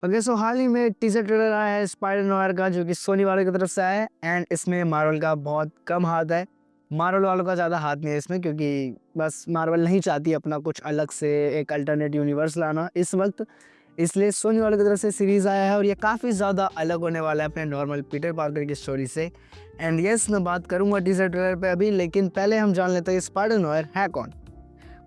Okay, सो हाल ही में teaser trailer आया है स्पाइडर नोयर का, जो कि सोनी वालों की तरफ से आया है। एंड इसमें मार्वल का बहुत कम हाथ है। मार्वल वालों का ज़्यादा हाथ नहीं है इसमें, क्योंकि बस मार्वल नहीं चाहती अपना कुछ अलग से एक अल्टरनेट यूनिवर्स लाना इस वक्त। इसलिए सोनी वालों की तरफ से सीरीज़ आया है और ये काफ़ी ज़्यादा अलग होने वाला है अपने नॉर्मल पीटर पार्कर की स्टोरी से। एंड यस, मैं बात करूँगा टीजर ट्रेलर पे अभी, लेकिन पहले हम जान लेते हैं स्पाइडर नोयर है कौन।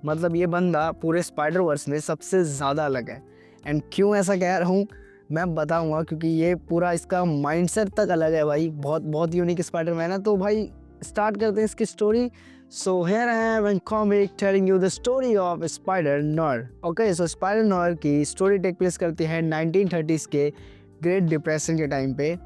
मतलब ये बंदा पूरे स्पाइडर वर्स में सबसे ज़्यादा अलग है। एंड क्यों ऐसा कह रहा हूँ मैं बताऊँगा, क्योंकि ये पूरा इसका माइंडसेट तक अलग है भाई। बहुत बहुत यूनिक स्पाइडरमैन है। तो भाई स्टार्ट करते हैं इसकी story. So here I am in comic telling you the story of spider Noire. Okay, so spider Noire की स्टोरी टेक प्लेस करती है 1930s के ग्रेट डिप्रेशन के टाइम पे,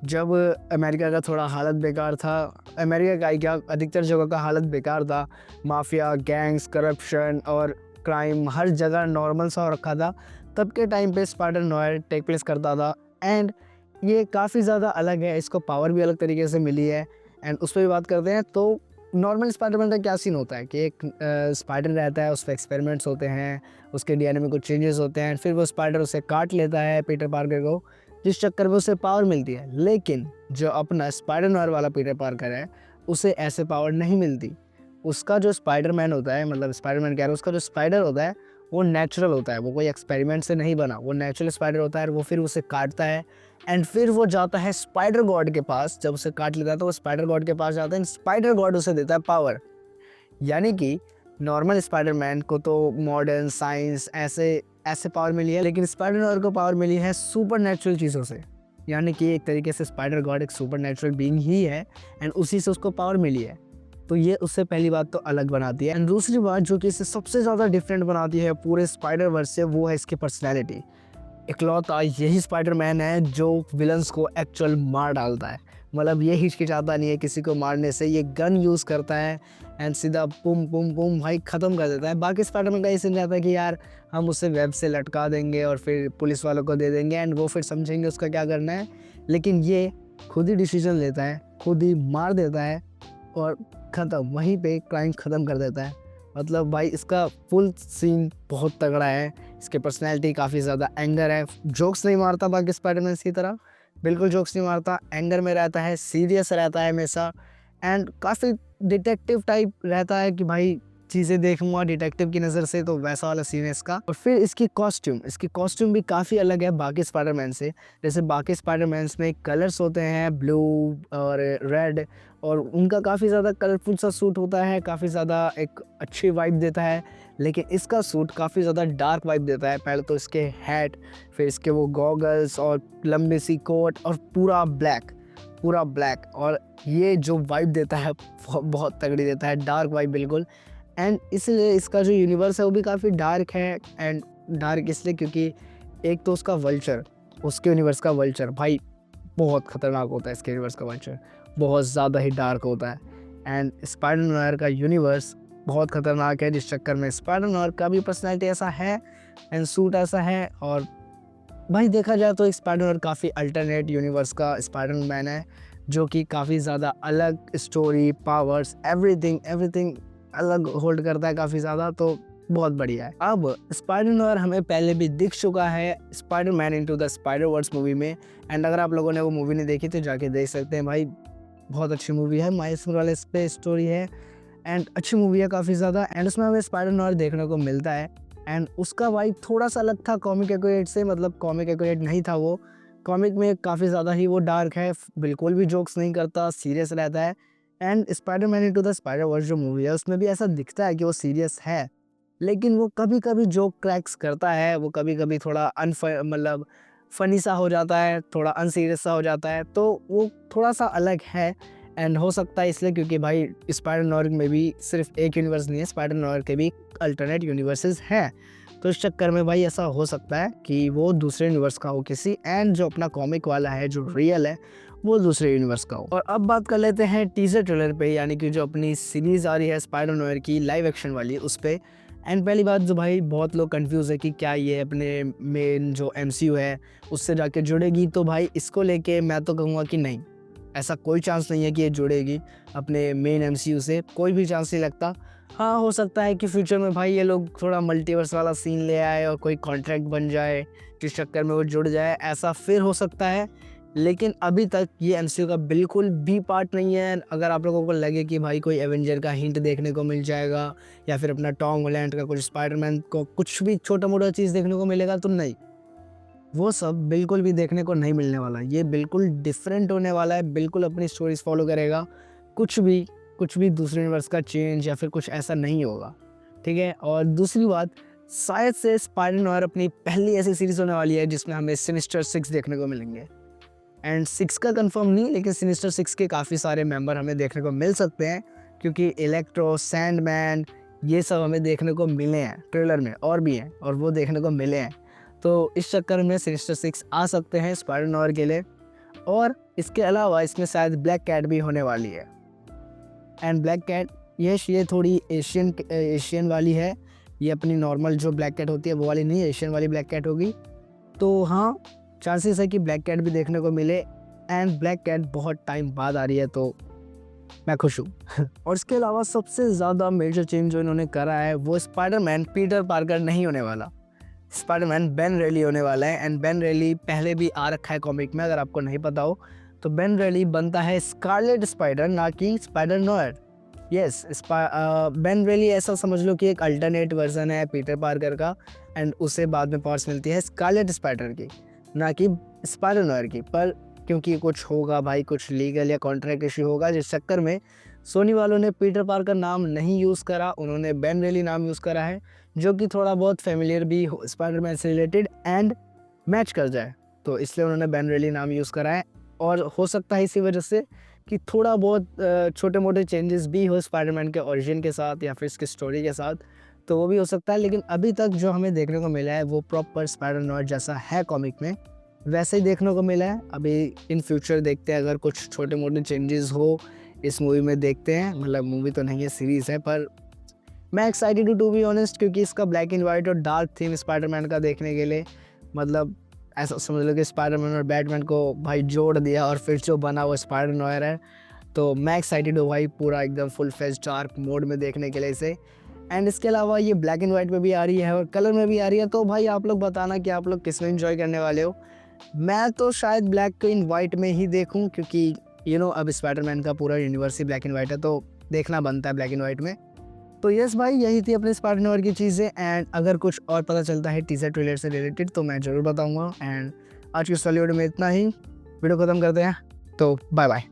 जब अमेरिका का थोड़ा हालत बेकार था। अमेरिका का ही क्या, अधिकतर जगह का हालत बेकार था। माफिया, गैंग्स, करप्शन और क्राइम हर जगह नॉर्मल सा हो रखा था। तब के टाइम पे स्पाइडर नोयर टेक प्लेस करता था। एंड ये काफ़ी ज़्यादा अलग है, इसको पावर भी अलग तरीके से मिली है। एंड उस पर भी बात करते हैं। तो नॉर्मल स्पाइडरमैन का क्या सीन होता है कि एक स्पाइडर रहता है, उस पर एक्सपेरिमेंट्स होते हैं, उसके डीएनए में कुछ चेंजेस होते हैं, फिर वो स्पाइडर उसे काट लेता है पीटर पार्कर को, जिस चक्कर में उसे पावर मिलती है। लेकिन जो अपना स्पाइडर नोयर वाला पीटर पार्कर है, उसे ऐसे पावर नहीं मिलती। उसका जो स्पाइडरमैन होता है, मतलब स्पाइडरमैन कह रहा है, उसका जो स्पाइडर होता है वो नेचुरल होता है, वो कोई एक्सपेरिमेंट से नहीं बना, वो नेचुरल स्पाइडर होता है। वो फिर उसे काटता है एंड फिर वो जाता है स्पाइडर गॉड के पास। जब उसे काट लेता है तो वो स्पाइडर गॉड के पास जाता है, स्पाइडर गॉड उसे देता है पावर। यानी कि नॉर्मल स्पाइडरमैन को तो मॉडर्न साइंस ऐसे ऐसे पावर मिली है, लेकिन स्पाइडर नोयर को पावर मिली है सुपर नेचुरल चीज़ों से। यानी कि एक तरीके से स्पाइडर गॉड एक सुपर नेचुरल बीइंग ही है एंड उसी से उसको पावर मिली है। तो ये उससे पहली बात तो अलग बनाती है। एंड दूसरी बात जो कि इसे सबसे ज़्यादा डिफरेंट बनाती है पूरे स्पाइडर वर्स से, वो है इसकी पर्सनैलिटी। इकलौता यही स्पाइडरमैन है जो विलन्स को एक्चुअल मार डालता है। मतलब ये हिचकिचाता नहीं है किसी को मारने से, ये गन यूज़ करता है एंड सीधा पुम पुम पुम भाई ख़त्म कर देता है। बाकी स्पाइडरमैन का ये सीन रहता है कि यार हम उसे वेब से लटका देंगे और फिर पुलिस वालों को दे देंगे एंड वो फिर समझेंगे उसका क्या करना है। लेकिन ये खुद ही डिसीजन लेता है, खुद ही मार देता है और ख़त्म, वहीं पे क्राइम ख़त्म कर देता है। मतलब भाई इसका फुल सीन बहुत तगड़ा है। इसकी पर्सनैलिटी काफ़ी ज़्यादा एंगर है, जोक्स नहीं मारता बाकी स्पाइडरमैन की तरह, बिल्कुल जोक्स नहीं मारता, एंगर में रहता है, सीरियस रहता है हमेशा। एंड काफ़ी डिटेक्टिव टाइप रहता है कि भाई चीज़ें देखूंगा डिटेक्टिव की नज़र से, तो वैसा वाला सीन है इसका। और फिर इसकी कॉस्ट्यूम भी काफ़ी अलग है बाकी स्पाइडरमैन से। जैसे बाकी स्पाइडरमैन्स में कलर्स होते हैं ब्लू और रेड, और उनका काफ़ी ज़्यादा कलरफुल सा सूट होता है, काफ़ी ज़्यादा एक अच्छी वाइब देता है। लेकिन इसका सूट काफ़ी ज़्यादा डार्क वाइब देता है। पहले तो इसके हैट, फिर इसके वो गॉगल्स और लंबी सी कोट और पूरा ब्लैक। और ये जो वाइब देता है बहुत तगड़ी देता है, डार्क वाइब बिल्कुल। एंड इसलिए इसका जो यूनिवर्स है वो भी काफ़ी डार्क है। एंड डार्क इसलिए क्योंकि एक तो उसका वल्चर, उसके यूनिवर्स का वल्चर भाई बहुत ख़तरनाक होता है। इसके यूनिवर्स का वल्चर बहुत ज़्यादा ही डार्क होता है। एंड स्पाइडर नोयर का यूनिवर्स बहुत ख़तरनाक है, जिस चक्कर में स्पाइडर नोयर का भी पर्सनैलिटी ऐसा है एंड सूट ऐसा है। और भाई देखा जाए तो स्पाइडर नोयर काफ़ी अल्टरनेट यूनिवर्स का स्पाइडरमैन है, जो कि काफ़ी ज़्यादा अलग स्टोरी, पावर्स, एवरीथिंग अलग होल्ड करता है काफ़ी ज़्यादा। तो बहुत बढ़िया है। अब स्पाइडर नोयर हमें पहले भी दिख चुका है Spiderman into the Spider Verse movie में। एंड अगर आप लोगों ने वो मूवी नहीं देखी तो जाके देख सकते हैं भाई, बहुत अच्छी मूवी है, माइल्स मोरालेस पे स्टोरी है एंड अच्छी मूवी है काफ़ी ज़्यादा। एंड उसमें हमें स्पाइडर नोयर देखने को मिलता है एंड उसका वाइब थोड़ा सा अलग था कॉमिक एक्यूरेट से। मतलब कॉमिक एक्यूरेट नहीं था वो, कॉमिक में काफ़ी ज़्यादा ही वो डार्क है, बिल्कुल भी जोक्स नहीं करता, सीरियस रहता है। And Spiderman into the Spider Verse जो मूवी है उसमें भी ऐसा दिखता है कि वो सीरियस है, लेकिन वो कभी कभी जोक क्रैक्स करता है, वो कभी कभी थोड़ा मतलब फ़नी सा हो जाता है, थोड़ा अनसीरियस सा हो जाता है। तो वो थोड़ा सा अलग है। एंड हो सकता है इसलिए क्योंकि भाई स्पाइडर नोयर में भी सिर्फ एक यूनिवर्स नहीं है, स्पाइडर नोयर के भी अल्टरनेट यूनिवर्सेस हैं। तो इस चक्कर में भाई ऐसा हो सकता है कि वो दूसरे यूनिवर्स का हो किसी, एंड जो अपना कॉमिक वाला है जो रियल है वो दूसरे यूनिवर्स का हो। और अब बात कर लेते हैं टीजर ट्रेलर पे, यानी कि जो अपनी सीरीज़ आ रही है स्पाइडर नोयर की लाइव एक्शन वाली उस पर। एंड पहली बात जो भाई बहुत लोग कंफ्यूज है कि क्या ये अपने मेन जो एमसीयू है उससे जाके जुड़ेगी, तो भाई इसको लेके मैं तो कहूँगा कि नहीं, ऐसा कोई चांस नहीं है कि ये जुड़ेगी अपने मेन एमसीयू से, कोई भी चांस नहीं लगता। हाँ, हो सकता है कि फ्यूचर में भाई ये लोग थोड़ा मल्टीवर्स वाला सीन ले आए और कोई कॉन्ट्रैक्ट बन जाए जिस चक्कर में वो जुड़ जाए, ऐसा फिर हो सकता है। लेकिन अभी तक ये एमसीयू का बिल्कुल भी पार्ट नहीं है। अगर आप लोगों को लगे कि भाई कोई एवेंजर का हिंट देखने को मिल जाएगा या फिर अपना टॉम हॉलैंड का कुछ स्पाइडरमैन को कुछ भी छोटा मोटा चीज़ देखने को मिलेगा, तो नहीं, वो सब बिल्कुल भी देखने को नहीं मिलने वाला। ये बिल्कुल डिफरेंट होने वाला है, बिल्कुल अपनी स्टोरीज फॉलो करेगा। कुछ भी दूसरे यूनिवर्स का चेंज या फिर कुछ ऐसा नहीं होगा, ठीक है। और दूसरी बात, शायद से स्पाइडर-नोयर अपनी पहली ऐसी सीरीज होने वाली है जिसमें हमें सिनिस्टर 6 देखने को मिलेंगे। एंड 6 का कंफर्म नहीं, लेकिन सिनिस्टर 6 के काफ़ी सारे मेंबर हमें देखने को मिल सकते हैं, क्योंकि इलेक्ट्रो, सैंडमैन, ये सब हमें देखने को मिले हैं ट्रेलर में, और भी हैं और वो देखने को मिले हैं। तो इस चक्कर में सिनिस्टर 6 आ सकते हैं स्पाइडर-नोयर के लिए। और इसके अलावा इसमें शायद ब्लैक कैट भी होने वाली है। एंड ब्लैक कैट, ये थोड़ी एशियन वाली है। ये अपनी नॉर्मल जो ब्लैक कैट होती है वो वाली नहीं, एशियन वाली ब्लैक कैट होगी। तो हाँ, चांसेस है कि ब्लैक कैट भी देखने को मिले। एंड ब्लैक कैट बहुत टाइम बाद आ रही है, तो मैं खुश हूँ। और इसके अलावा सबसे ज़्यादा मेजर चेंज जो इन्होंने करा है वो स्पाइडरमैन पीटर पार्कर नहीं होने वाला, स्पाइडरमैन बेन रेली होने वाला है। एंड बेन रेली पहले भी आ रखा है कॉमिक में, अगर आपको नहीं पता हो तो बेन रेली बनता है स्कारलेट स्पाइडर, ना कि स्पाइडर-नोयर। यस, बेन रेली ऐसा समझ लो कि एक अल्टरनेट वर्जन है पीटर पार्कर का, एंड उसे बाद में पावर्स मिलती है स्कारलेट स्पाइडर की, ना कि स्पाइडर-नोयर की। पर क्योंकि कुछ होगा भाई, कुछ लीगल या कॉन्ट्रैक्ट इशू होगा, जिस चक्कर में सोनी वालों ने पीटर पार्कर नाम नहीं यूज़ करा, उन्होंने बेन रेली नाम यूज़ करा है, जो कि थोड़ा बहुत फेमिलियर भी हो स्पाइडरमैन से रिलेटेड एंड मैच कर जाए, तो इसलिए उन्होंने बेन रेली नाम यूज़ करा है। और हो सकता है इसी वजह से कि थोड़ा बहुत छोटे मोटे चेंजेस भी हो स्पाइडरमैन के ओरिजिन के साथ या फिर इसकी स्टोरी के साथ, तो वो भी हो सकता है। लेकिन अभी तक जो हमें देखने को मिला है वो प्रॉपर स्पाइडर-नोयर जैसा है कॉमिक में, वैसे ही देखने को मिला है। अभी इन फ्यूचर देखते हैं, अगर कुछ छोटे मोटे चेंजेस हो इस मूवी में देखते हैं। मतलब मूवी तो नहीं है, सीरीज़ है, पर मैं एक्साइटेड हूँ टू बी ऑनेस्ट, क्योंकि इसका ब्लैक एंड वाइट और डार्क थीम स्पाइडरमैन का देखने के लिए, मतलब ऐसा समझ लो कि स्पाइडरमैन और बैटमैन को भाई जोड़ दिया और फिर जो बना वो स्पाइडर-नोयर है। तो मैं एक्साइटेड हूँ भाई, पूरा एकदम फुल फ्लेज डार्क मोड में देखने के लिए इसे। एंड इसके अलावा ये ब्लैक एंड वाइट में भी आ रही है और कलर में भी आ रही है। तो भाई आप लोग बताना कि आप लोग किस में इन्जॉय करने वाले हो। मैं तो शायद ब्लैक एंड वाइट में ही देखूँ, क्योंकि अब स्पाइडरमैन का पूरा universe he black and white है, तो देखना बनता है ब्लैक एंड वाइट में। तो यस भाई, यही थी अपने स्पाइडर-नोयर की चीज़ें। एंड अगर कुछ और पता चलता है टीज़र ट्रेलर से रिलेटेड तो मैं ज़रूर बताऊँगा। एंड आज की इस वाली वीडियो में इतना ही, वीडियो ख़त्म करते हैं, तो बाय बाय।